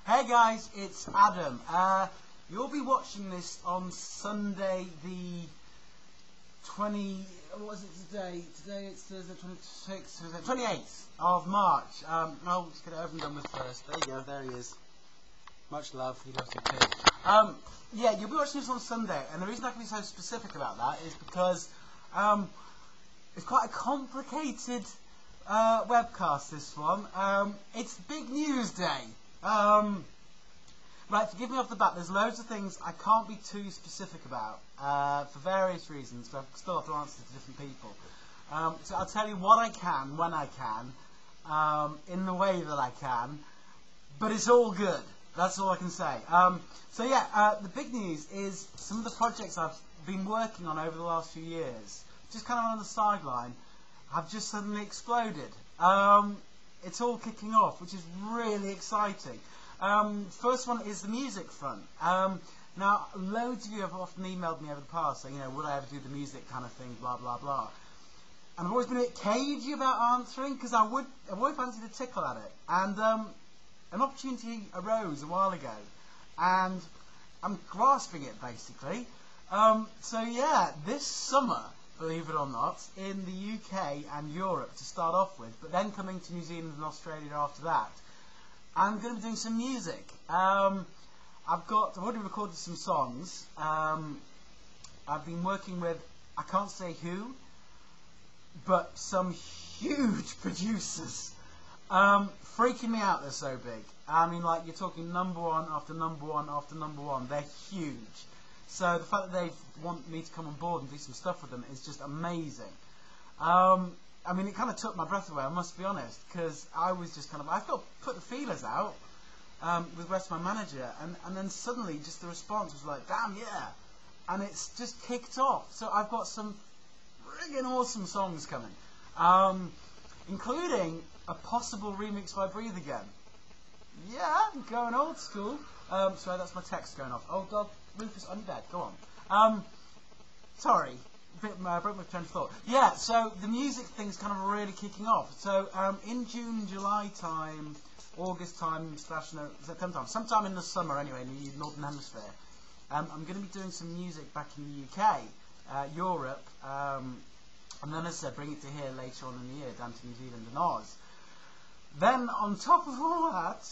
Hey guys, it's Adam. You'll be watching this on Sunday the 20... what was it today? Today it's Thursday 26th, 28th of March. I'll just get it over and done with first. There you go, there he is. Much love, he loves you too. Yeah, you'll be watching this on Sunday, and the reason I can be so specific about that is because it's quite a complicated webcast, this one. It's Big News Day. Right, forgive me off the bat, there's loads of things I can't be too specific about, for various reasons, but I still have to answer to different people. So I'll tell you what I can, when I can, in the way that I can, but it's all good. That's all I can say. So yeah, the big news is some of the projects I've been working on over the last few years, just kind of on the sideline, have just suddenly exploded. It's all kicking off, which is really exciting. First one is the music front. Now, loads of you have often emailed me over the past saying, would I ever do the music kind of thing, blah, blah, blah. And I've always been a bit cagey about answering, because I've always fancied a tickle at it. And an opportunity arose a while ago, and I'm grasping it, basically. So yeah, this summer, believe it or not, in the UK and Europe to start off with, but then coming to New Zealand and Australia after that, I'm going to be doing some music. I've already recorded some songs. I've been working with, I can't say who, but some huge producers. Freaking me out, they're so big. I mean, like, you're talking number one after number one after number one. They're huge. So the fact that they want me to come on board and do some stuff with them is just amazing. I mean, it kind of took my breath away, I must be honest, because I was just kind of, I thought, put the feelers out with the rest of my manager, and then suddenly just the response was like, damn, yeah. And it's just kicked off. So I've got some friggin' awesome songs coming, including a possible remix by Breathe Again. Yeah, I'm going old school. Sorry, that's my text going off. Oh God, Rufus, I'm dead. Go on. Sorry, broke my train of thought. Yeah, so the music thing's kind of really kicking off. So in June, July time, August time, September time, sometime in the summer anyway, in the Northern Hemisphere, I'm going to be doing some music back in the UK, Europe, and then, as I said, bring it to here later on in the year, down to New Zealand and Oz. Then, on top of all that,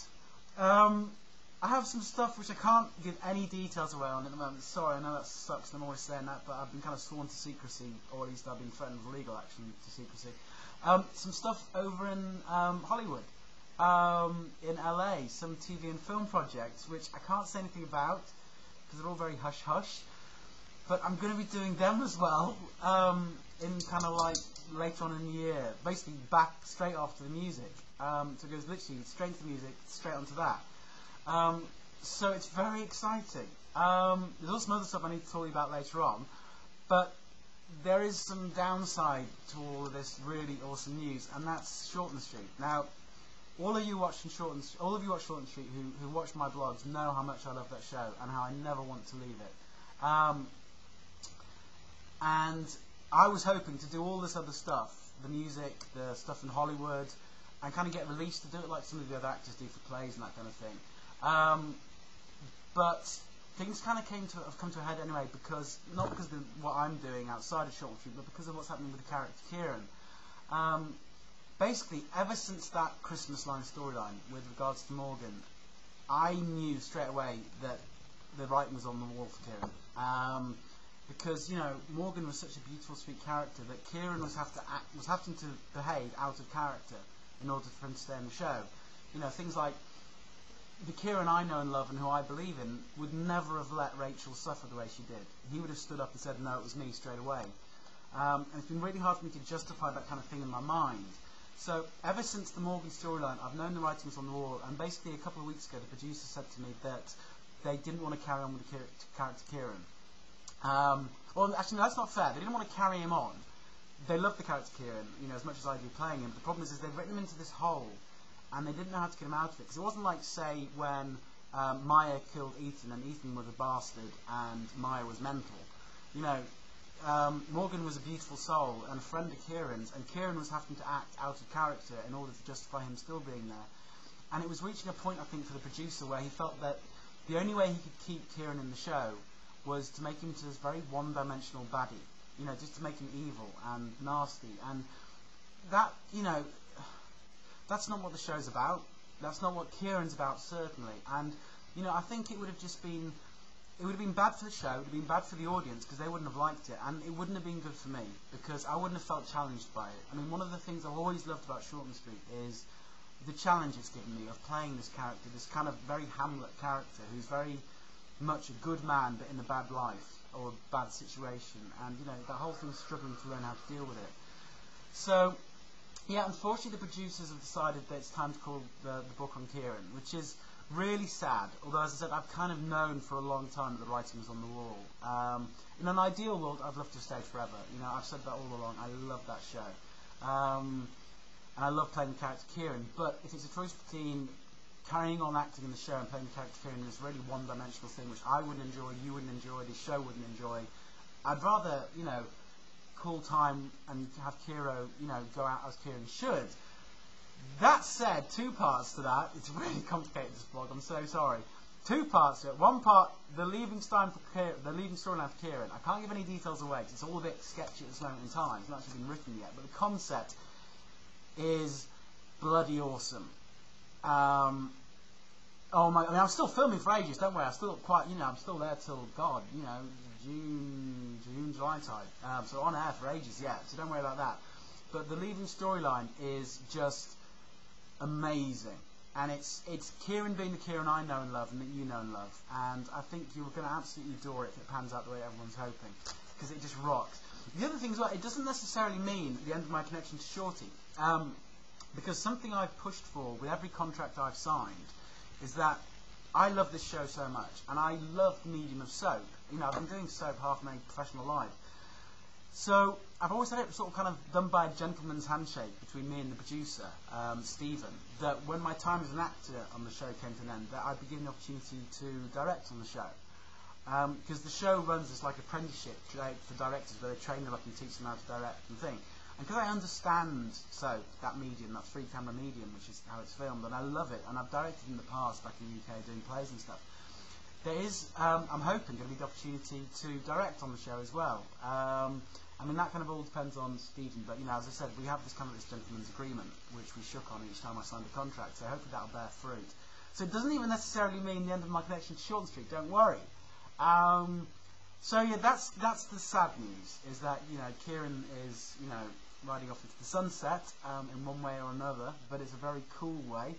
I have some stuff which I can't give any details away on at the moment. Sorry, I know that sucks, and I'm always saying that, but I've been kind of sworn to secrecy, or at least I've been threatened with legal action to secrecy. Some stuff over in Hollywood, in LA, some TV and film projects, which I can't say anything about, because they're all very hush-hush. But I'm going to be doing them as well, in kind of like later on in the year, basically back straight after the music. So it goes literally straight into the music, straight onto that. So it's very exciting. There's also some other stuff I need to tell you about later on, but there is some downside to all of this really awesome news, and that's Shorten Street. Now, all of you watching Shorten Street who watch my blogs know how much I love that show and how I never want to leave it. And I was hoping to do all this other stuff, the music, the stuff in Hollywood, and kind of get released to do it like some of the other actors do for plays and that kind of thing. But things kind of have come to a head anyway, because not because of what I'm doing outside of Shorten Street, but because of what's happening with the character Kieran. Basically, ever since that Christmas line storyline with regards to Morgan, I knew straight away that the writing was on the wall for Kieran. Because, Morgan was such a beautiful, sweet character that Kieran was having to behave out of character in order for him to stay in the show. Things like the Kieran I know and love and who I believe in would never have let Rachel suffer the way she did. He would have stood up and said, no, it was me, straight away. And it's been really hard for me to justify that kind of thing in my mind. So, ever since the Morgan storyline, I've known the writing was on the wall, and basically a couple of weeks ago, the producer said to me that they didn't want to carry on with the character Kieran. Well, actually, no, that's not fair. They didn't want to carry him on. They loved the character Kieran, as much as I do playing him. But the problem is they've written him into this hole, and they didn't know how to get him out of it. Because it wasn't like, say, when Maya killed Ethan, and Ethan was a bastard, and Maya was mental. Morgan was a beautiful soul and a friend of Kieran's, and Kieran was having to act out of character in order to justify him still being there. And it was reaching a point, I think, for the producer where he felt that the only way he could keep Kieran in the show was to make him to this very one-dimensional baddie. You know, just to make him evil and nasty. And that, you know, that's not what the show's about. That's not what Kieran's about, certainly. And, you know, I think it would have just been... It would have been bad for the show, it would have been bad for the audience, because they wouldn't have liked it, and it wouldn't have been good for me, because I wouldn't have felt challenged by it. I mean, one of the things I've always loved about Shortland Street is the challenge it's given me of playing this character, this kind of very Hamlet character, who's very much a good man, but in a bad life, or a bad situation, and, you know, that whole thing struggling to learn how to deal with it. So, yeah, unfortunately the producers have decided that it's time to call the book on Kieran, which is really sad, although, as I said, I've kind of known for a long time that the writing was on the wall. In an ideal world, I'd love to stay forever. You know, I've said that all along. I love that show. And I love playing the character Kieran, but if it's a choice between carrying on acting in the show and playing the character Kieran in this really one-dimensional thing, which I wouldn't enjoy, you wouldn't enjoy, the show wouldn't enjoy, I'd rather, you know, call time and have Kiro, you know, go out as Kieran should. That said, two parts to that. It's really complicated, this blog. I'm so sorry. Two parts to it. One part, the leaving storyline for Kieran. I can't give any details away because it's all a bit sketchy at this moment in time. It's not actually been written yet, but the concept is bloody awesome. Oh my! I mean, I'm still filming for ages. Don't worry. I'm still quite. You know, I'm still there till God. You know, June, July time. So on air for ages yet. So don't worry about that. But the leaving storyline is just amazing, and it's Kieran being the Kieran I know and love, and that you know and love, and I think you're going to absolutely adore it if it pans out the way everyone's hoping, because it just rocks. The other thing as well, it doesn't necessarily mean the end of my connection to Shorty, because something I've pushed for with every contract I've signed is that I love this show so much, and I love the medium of soap. You know, I've been doing soap half my professional life. So I've always had it sort of kind of done by a gentleman's handshake between me and the producer, Stephen, that when my time as an actor on the show came to an end, that I'd be given the opportunity to direct on the show. Because the show runs as like apprenticeship for directors, where they train them up and teach them how to direct and thing. And because I understand soap, that medium, that three-camera medium, which is how it's filmed, and I love it, and I've directed in the past back in the UK doing plays and stuff, there is, I'm hoping, going to be the opportunity to direct on the show as well. I mean, that kind of all depends on Stephen, but, you know, as I said, we have this kind of this gentleman's agreement, which we shook on each time I signed a contract, so hopefully that'll bear fruit. So it doesn't even necessarily mean the end of my connection to Shortland Street, don't worry. So, yeah, that's the sad news, is that, you know, Kieran is, you know, riding off into the sunset in one way or another, but it's a very cool way.